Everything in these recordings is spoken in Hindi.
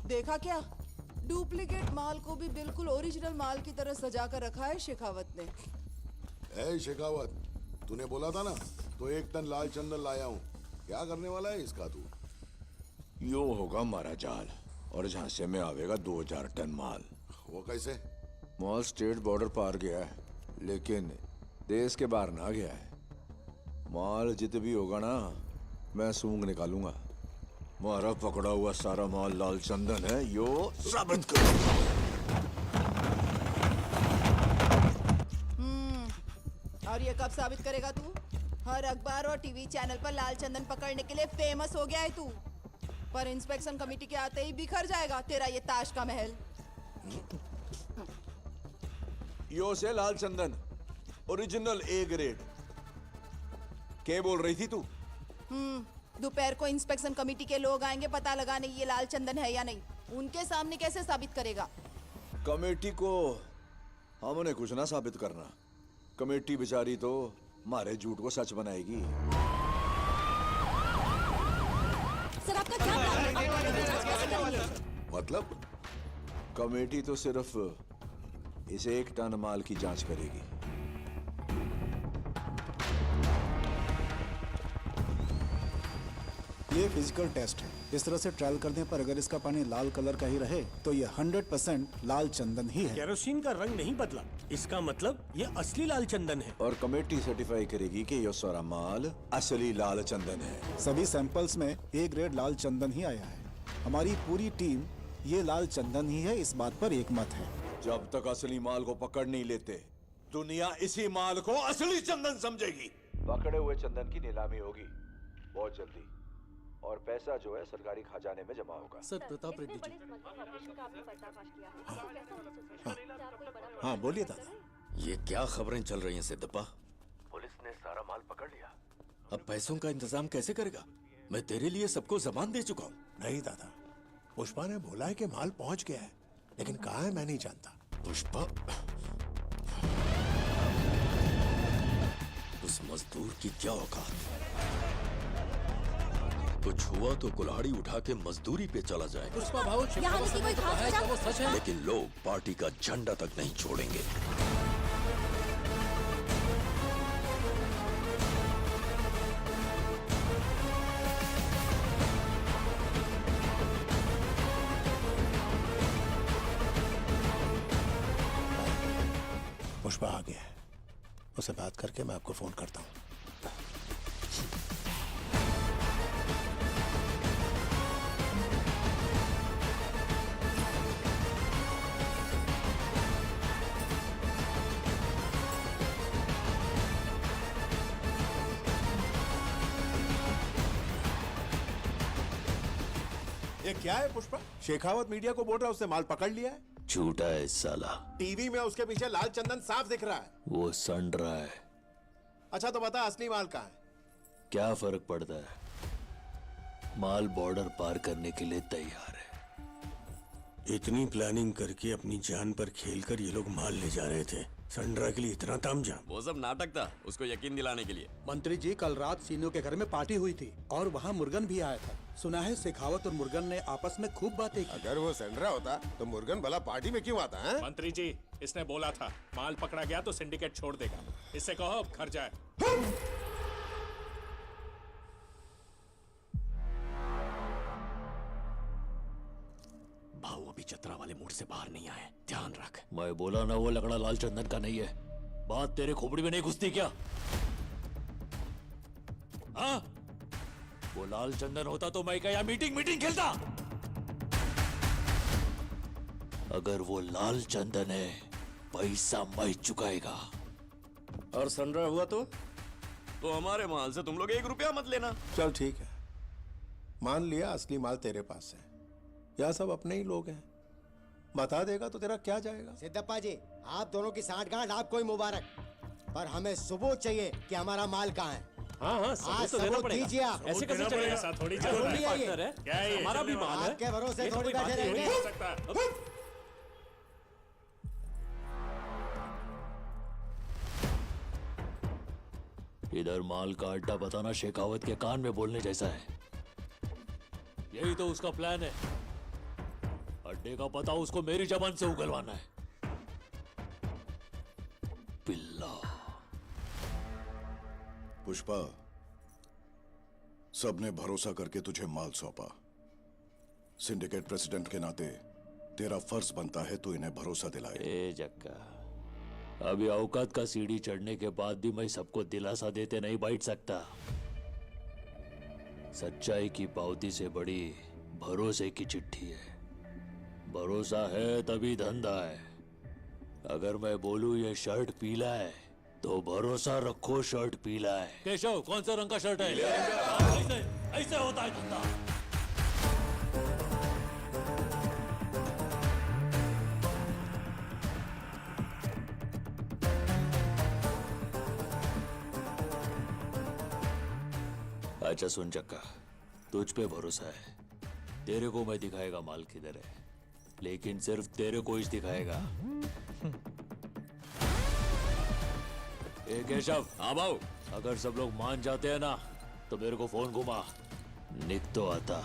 देखा क्या? डुप्लीकेट माल को भी बिल्कुल ओरिजिनल माल की तरह सजा कर रखा है शेखावत ने। ए शेखावत, तूने बोला था ना, तो 1 टन लाल चंदन लाया हूँ। क्या करने वाला है इसका तू? यो होगा हमारा जाल और झांसे में आवेगा 2000 टन माल। वो कैसे? माल स्टेट बॉर्डर पार गया है, लेकिन देश के बाहर ना गया है। माल जित भी होगा ना, मैं सूंघ निकालूंगा। मारा पकड़ा हुआ सारा माल लाल चंदन है, यो साबित करूंगा। और ये कब साबित करेगा तू? हर अखबार और टीवी चैनल पर लाल चंदन पकड़ने के लिए फेमस हो गया है तू, पर इंस्पेक्शन कमेटी के आते ही बिखर जाएगा तेरा ये ताश का महल। यो से लाल चंदन ओरिजिनल ए ग्रेड। क्या बोल रही थी तू? दोपहर को इंस्पेक्शन कमेटी के लोग आएंगे पता लगाने ये लाल चंदन है या नहीं। उनके सामने कैसे साबित करेगा? कमेटी को हमने कुछ ना साबित करना। कमेटी बेचारी तो हमारे झूठ को सच बनाएगी। सर आपका क्या प्लान है? मतलब? कमेटी तो सिर्फ इस 1 टन माल की जांच करेगी। ये फिजिकल टेस्ट है। इस तरह से ट्रायल करने पर अगर इसका पानी लाल कलर का ही रहे तो ये 100% लाल चंदन ही है। केरोसिन का रंग नहीं बदला, इसका मतलब ये असली लाल चंदन है। और कमेटी सर्टिफाई करेगी कि ये सारा माल असली लाल चंदन है। सभी सैंपल्स में ए ग्रेड लाल चंदन ही आया है। हमारी पूरी टीम ये लाल चंदन ही है, इस बात पर एकमत है। जब तक असली माल को पकड़ नहीं लेते, दुनिया इसी माल को असली चंदन समझेगी। पकड़े हुए चंदन की नीलामी होगी बहुत जल्दी, और पैसा जो है सरकारी खजाने में जमा होगा। सर प्रताप रेड्डी जी। हाँ बोलिए दादा। ये क्या खबरें चल रही हैं सिद्धप्पा? पुलिस ने सारा माल पकड़ लिया। अब पैसों का इंतजाम कैसे करेगा? मैं तेरे लिए सबको जबान दे चुका हूँ। नहीं दादा, पुष्पा ने बोला है कि माल पहुंच गया है, लेकिन कहाँ है मैं नहीं जानता। पुष्पा, उस मजदूर की क्या औकात? कुछ हुआ तो कुल्हाड़ी उठा के मजदूरी पे चला जाएगा। पुष्पा भाऊ, यहाँ की कोई खास वजह? वो सच है, लेकिन लोग पार्टी का झंडा तक नहीं छोड़ेंगे। पुष्पा आ गया है, उसे बात करके मैं आपको फोन करता हूँ। ये क्या है पुष्पा? शेखावत मीडिया को बोल रहा है उसने माल पकड़ लिया है। झूठा है साला। टीवी में उसके पीछे लाल चंदन साफ दिख रहा है। वो सड़ रहा है। अच्छा तो बता असली माल कहाँ है? क्या फर्क पड़ता है? माल बॉर्डर पार करने के लिए तैयार है। इतनी प्लानिंग करके अपनी जान पर खेलकर ये लोग माल ले जा रहे थे। संड्रा के लिए इतना तामझाम। वो सब नाटक था, उसको यकीन दिलाने के लिए। मंत्री जी, कल रात सीनों के घर में पार्टी हुई थी और वहाँ मुर्गन भी आया था। सुना है शेखावत और मुर्गन ने आपस में खूब बातें की। अगर वो सेंड्रा होता तो मुर्गन भला पार्टी में क्यों आता है? मंत्री जी, इसने बोला था माल पकड़ा गया तो सिंडिकेट छोड़ देगा। इससे कहो अब घर जाए। भाऊ अभी चतरा वाले मूड से बाहर नहीं आए, ध्यान रख। मैं बोला ना वो लकड़ा लाल चंदन का नहीं है। बात तेरे खोपड़ी में नहीं घुसती क्या? हाँ? वो लाल चंदन होता तो मैं क्या मीटिंग खेलता? अगर वो लाल चंदन है, पैसा मैं चुकाएगा। और संड्रा हुआ तो हमारे माल से तुम लोग 1 रुपया मत लेना। चल ठीक है, मान लिया असली माल तेरे पास है। यह सब अपने ही लोग हैं, बता देगा तो तेरा क्या जाएगा? सिद्धप्पा जी, आप दोनों की साठगांठ आपको ही मुबारक, पर हमें सबूत चाहिए कि हमारा माल कहाँ है। हाँ, सबूत तो देना पड़ेगा। दीजिए आप। ऐसे कैसे चलेगा? ऐसा थोड़ी चलता है। क्या है? हमारा भी माल है। आपके भरोसे थोड़ी बैठे रहेंगे। इधर माल का अड्डा बताना शेखावत के कान में बोलने जैसा है। यही तो उसका प्लान है। अड्डे का पता उसको मेरी जबान से उगलवाना है। पिल्ला। पुष्पा, सबने भरोसा करके तुझे माल सौंपा। सिंडिकेट प्रेसिडेंट के नाते तेरा फर्ज बनता है तू इन्हें भरोसा दिलाए। ए जक्का, अभी औकात का सीढ़ी चढ़ने के बाद भी मैं सबको दिलासा देते नहीं बैठ सकता। सच्चाई की पावती से बड़ी भरोसे की चिट्ठी है। भरोसा है तभी धंधा है। अगर मैं बोलूं ये शर्ट पीला है तो भरोसा रखो शर्ट पीला है। केशव, कौन सा रंग का शर्ट है? ऐसे ऐसे होता है धंधा। अच्छा सुन चक्का, तुझ पे भरोसा है। तेरे को मैं दिखाएगा माल किधर है, लेकिन सिर्फ तेरे को ही दिखाएगा। ए केशव। हाँ भाऊ। अगर सब लोग मान जाते हैं ना तो मेरे को फोन घुमा, निक तो आता।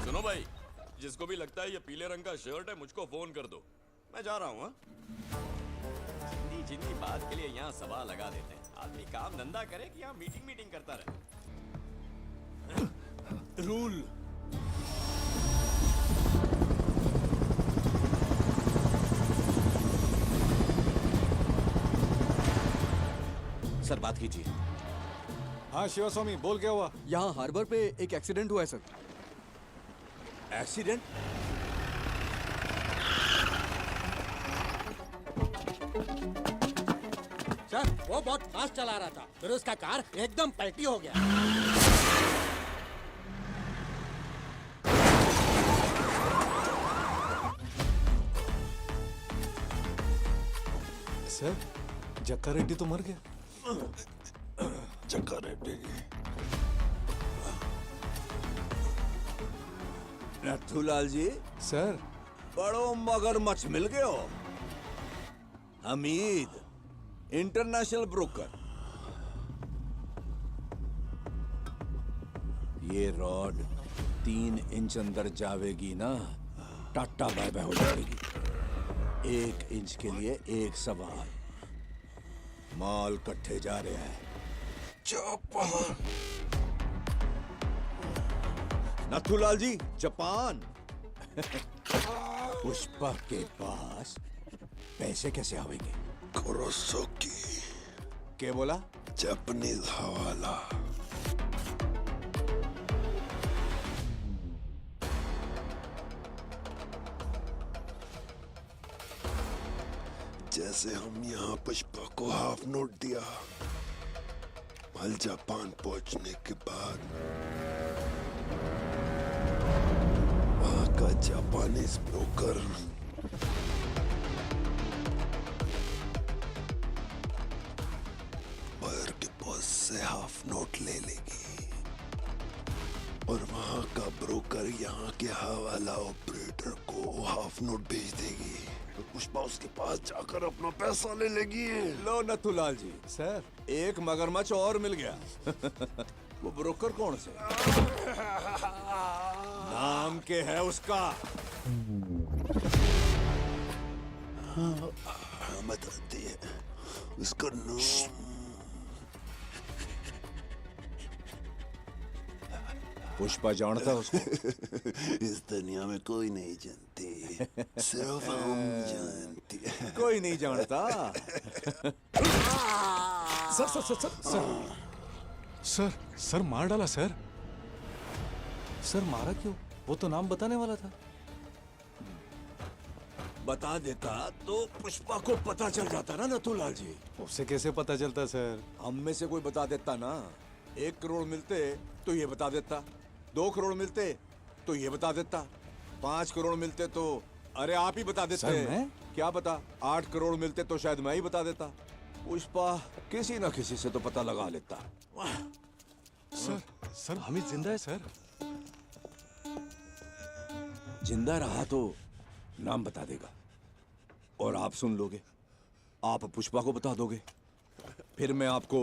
सुनो भाई, जिसको भी लगता है ये पीले रंग का शर्ट है मुझको फोन कर दो, मैं जा रहा हूँ। हाँ? जिंदी बात के लिए यहाँ सवाल लगा देते हैं। आदमी काम धंधा करे कि यहाँ मीटिंग करता रहे। रूल। सर बात कीजिए। हाँ शिवस्वामी, बोल क्या हुआ? यहाँ हार्बर पे एक एक्सीडेंट हुआ है सर। एक्सीडेंट? सर वो बहुत फास्ट चला रहा था, फिर उसका कार एकदम पलटी हो गया। सर, जक्का रेड्डी तो मर गया। जक्का रेड्डी। नथुलाल जी। सर, बड़ो मगरमच्छ मिल गए हो। Hamid, international broker. ये रॉड 3 इंच अंदर जावेगी ना, टाटा बाय बाय हो जाएगी। 1 इंच के लिए एक सवाल। माल कट्ठे जा रहे हैं। जापान। नथुलाल जी, जापान। पुष्पा के पास पैसे कैसे आवेंगे? कुरोसाकी। क्या बोला? जापानीज हवाला। जैसे हम यहाँ पुष्पा को हाफ नोट दिया, माल जापान पहुंचने के बाद वहां का जापानीज ब्रोकर बायर के बॉस से हाफ नोट ले लेगी और वहां का ब्रोकर यहाँ के हवाला ऑपरेटर को हाफ नोट भेज देगी। तो पुष्पा उसके पास जाकर अपना पैसा ले लेगी। लो नथुलाल जी। सर, एक मगरमच्छ और मिल गया। वो ब्रोकर कौन से? नाम के है उसका? हाँ बताती है उसका नाम। पुष्पा जानता उसको? इस दुनिया में कोई नहीं जानती, सिर्फ हम जानते हैं। कोई नहीं जानता। Sir sir sir sir sir sir sir मार डाला सर। सर मारा क्यों? वो तो नाम बताने वाला था। बता देता तो पुष्पा को पता चल जाता ना नथुलाल जी। उससे कैसे पता चलता सर? हम में से कोई बता देता ना। 1 करोड़ मिलते तो ये बता देता, 2 करोड़ मिलते तो ये बता देता, 5 करोड़ मिलते तो अरे आप ही बता देते। सर मैं? क्या पता 8 करोड़ मिलते तो शायद मैं ही बता देता। पुष्पा किसी ना किसी से तो पता लगा लेता। सर सर हमीद जिंदा है सर। जिंदा रहा तो नाम बता देगा और आप सुन लोगे। आप पुष्पा को बता दोगे, फिर मैं आपको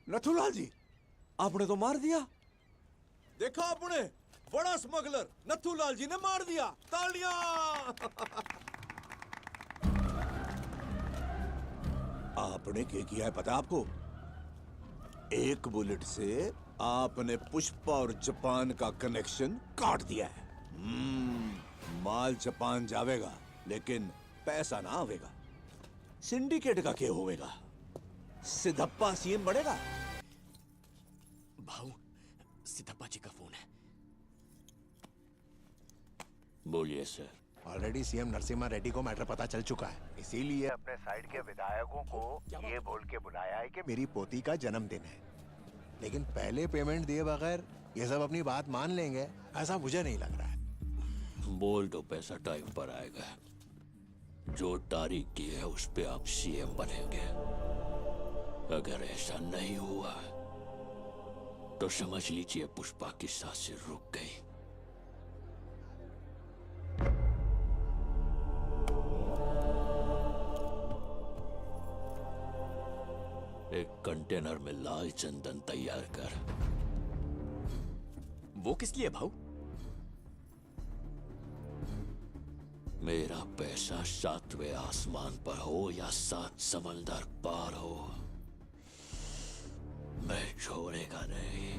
नथुलाल जी, आपने तो मार दिया। देखा आपने, बड़ा स्मगलर नथुलाल जी ने मार दिया। तालियां। आपने क्या किया है पता आपको? एक बुलेट से आपने पुष्पा और जापान का कनेक्शन काट दिया है। माल जापान जावेगा लेकिन पैसा ना आवेगा। सिंडिकेट का क्या होवेगा? सिद्धप्पा सीएम बढ़ेगा। भाऊ, सिद्धप्पा जी का फोन है। बोलिए sir. Already CM Narasimha Reddy को मैटर पता चल चुका है, इसीलिए अपने साइड के विधायकों को ये बोल के बुलाया है कि मेरी पोती का जन्मदिन है। लेकिन पहले पेमेंट दिए बगैर ये सब अपनी बात मान लेंगे ऐसा मुझे नहीं लग रहा है। बोल दो पैसा टाइम पर आएगा। जो तारीख की है उस पे आप सीएम बनेंगे। अगर ऐसा नहीं हुआ तो समझ लीजिए पुष्पा की सांसें रुक गई। एक कंटेनर में लाल चंदन तैयार कर। वो किस लिए भाऊ? मेरा पैसा 7वें आसमान पर हो या 7 समंदर पार हो, मैं छोड़ेगा नहीं।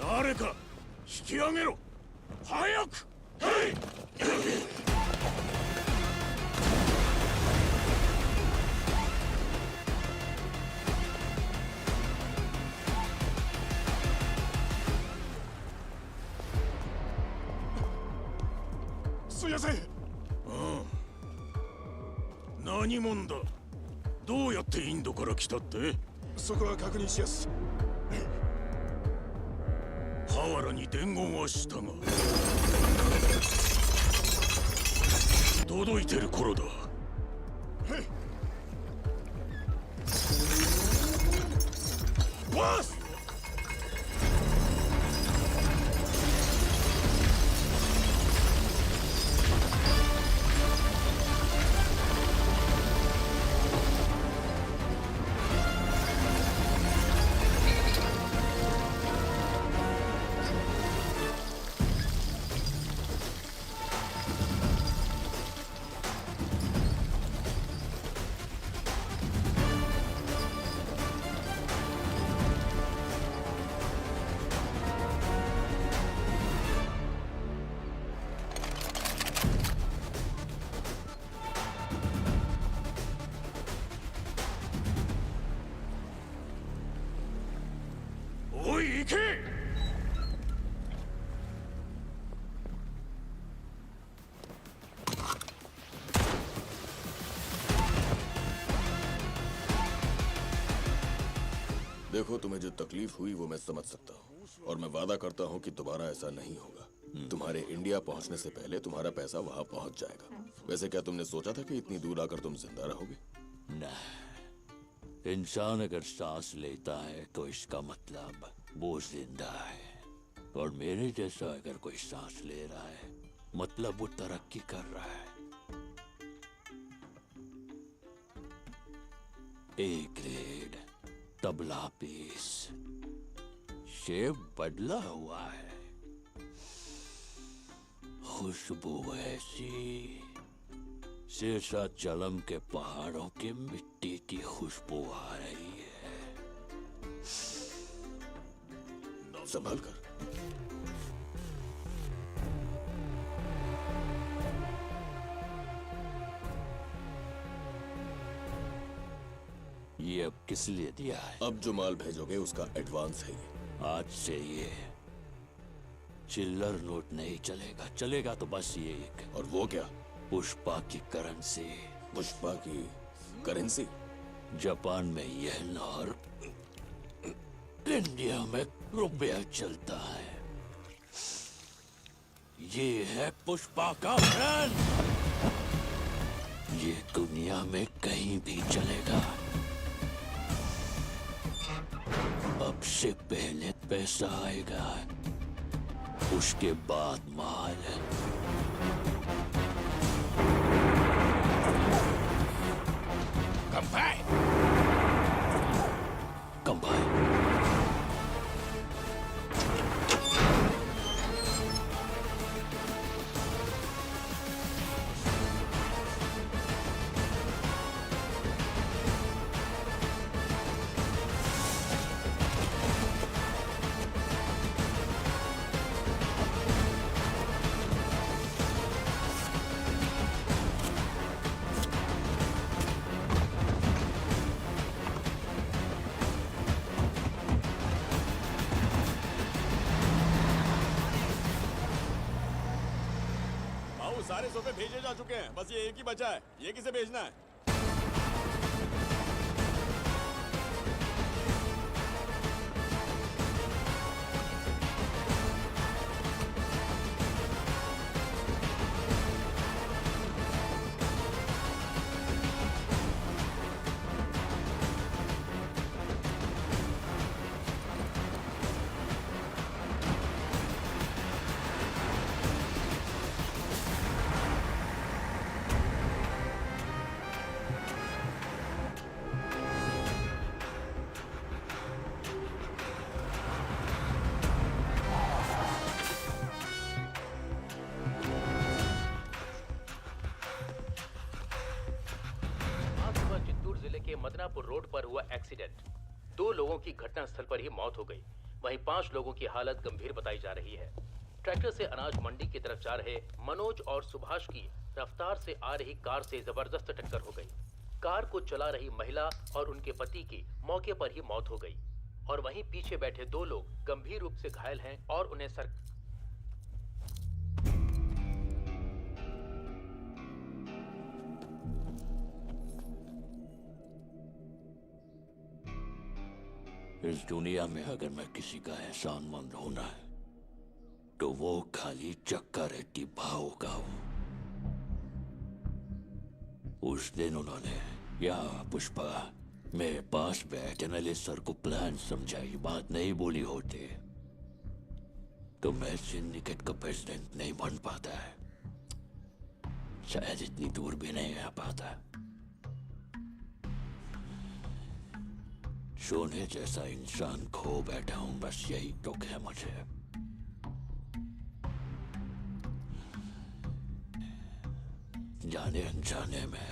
誰か引き上げろ。早く。すみません。何者だ。どうやってインドから来たって？そこは確認しやす。ハワラに伝言はしたが届いてる頃だ。ボス！おい、行け！देखो, तुम्हें जो तकलीफ हुई वो मैं समझ सकता हूँ और मैं वादा करता हूँ कि दोबारा ऐसा नहीं होगा। तुम्हारे इंडिया पहुँचने से पहले तुम्हारा पैसा वहाँ पहुँच जाएगा। वैसे क्या तुमने सोचा था कि इतनी दूर आकर तुम जिंदा रहोगे? नहीं, इंसान अगर सांस लेता है तो इसका मतलब वो जिंदा है, और मेरे जैसा अगर कोई सांस ले रहा है मतलब वो तरक्की कर रहा है। A grade tabla piece, shape बदला हुआ है, खुशबू ऐसी शेषाचलम के पहाड़ों की मिट्टी की खुशबू आ रही है। संभाल कर। ये अब किस लिए दिया है? अब जो माल भेजोगे उसका एडवांस है ये। आज से ये चिल्लर नोट नहीं चलेगा, चलेगा तो बस ये एक। और वो क्या? पुष्पा की करेंसी। पुष्पा की करेंसी? जापान में येन और इंडिया में रुपया चलता है। ये है पुष्पा का ब्रांड, ये दुनिया में कहीं भी चलेगा। अब से पहले पैसा आएगा, उसके बाद माल। कंबाइन। कंबाइन। सारे सोफे भेजे जा चुके हैं, बस ये एक ही बचा है। ये किसे भेजना है? मदनापुर रोड पर हुआ एक्सीडेंट। 2 लोगों की घटनास्थल पर ही मौत हो गई, वहीं 5 लोगों की हालत गंभीर बताई जा रही है। ट्रैक्टर से अनाज मंडी की तरफ जा रहे मनोज और सुभाष की रफ्तार से आ रही कार से जबरदस्त टक्कर हो गई। कार को चला रही महिला और उनके पति की मौके पर ही मौत हो गई और वहीं पीछे बैठे 2 लोग गंभीर रूप से घायल हैं और उन्हें इस दुनिया में अगर मैं किसी का एहसानमंद होना है तो वो खाली चक्का रेड्डी भाव का हूं। उस दिन उन्होंने या पुष्पा मेरे पास बैठ एनालिस्ट सर को प्लान समझाई, बात नहीं बोली होते तो मैं सिंडिकेट का प्रेसिडेंट नहीं बन पाता है, शायद इतनी दूर भी नहीं आ पाता। सोने जैसा इंसान खो बैठा हूं, बस यही दुख है मुझे। जाने अनजाने में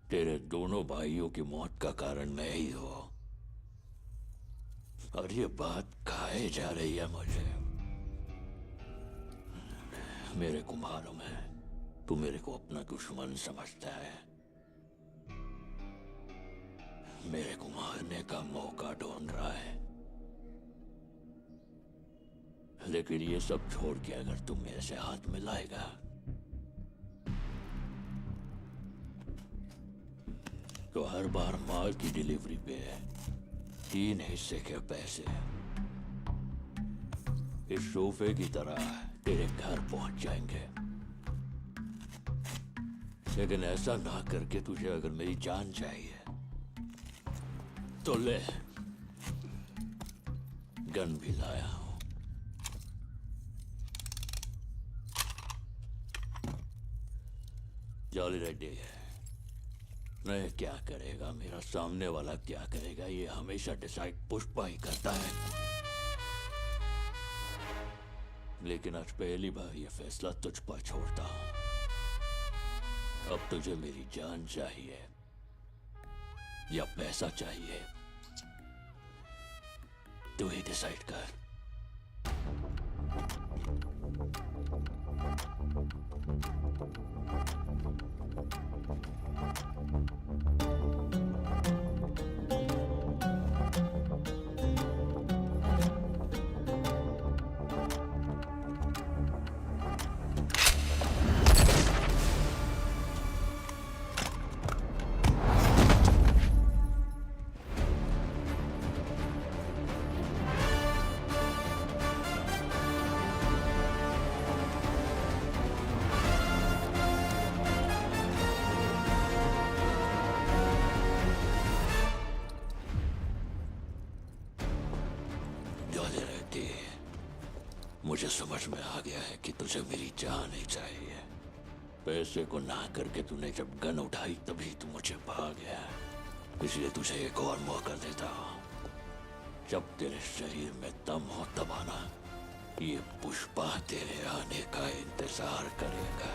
तेरे दोनों भाइयों की मौत का कारण मैं ही हूं और ये बात खाए जा रही है मुझे। मेरे को मालूम है तू मेरे को अपना दुश्मन समझता है, मेरे को मारने का मौका ढूंढ रहा है, लेकिन ये सब छोड़ के अगर तुम मेरे से हाथ मिलाएगा तो हर बार माल की डिलीवरी पे 3 हिस्से के पैसे इस सोफे की तरह तेरे घर पहुंच जाएंगे। लेकिन ऐसा ना करके तुझे अगर मेरी जान चाहिए तो ले, गन भी लाया हूं। जॉली रेड्डी मैं क्या करेगा, मेरा सामने वाला क्या करेगा, ये हमेशा डिसाइड पुष्पा ही करता है। लेकिन आज पहली बार ये फैसला तुझ पर छोड़ता हूं। अब तुझे मेरी जान चाहिए या पैसा चाहिए, तू ही डिसाइड कर। मुझे समझ में आ गया है कि तुझे मेरी जान ही चाहिए। पैसे को ना करके तूने जब गन उठाई तभी तू मुझे भाग गया, इसलिए तुझे एक और मौका देता हूं। जब तेरे शरीर में दम हो तब आना, ये पुष्पा तेरे आने का इंतजार करेगा।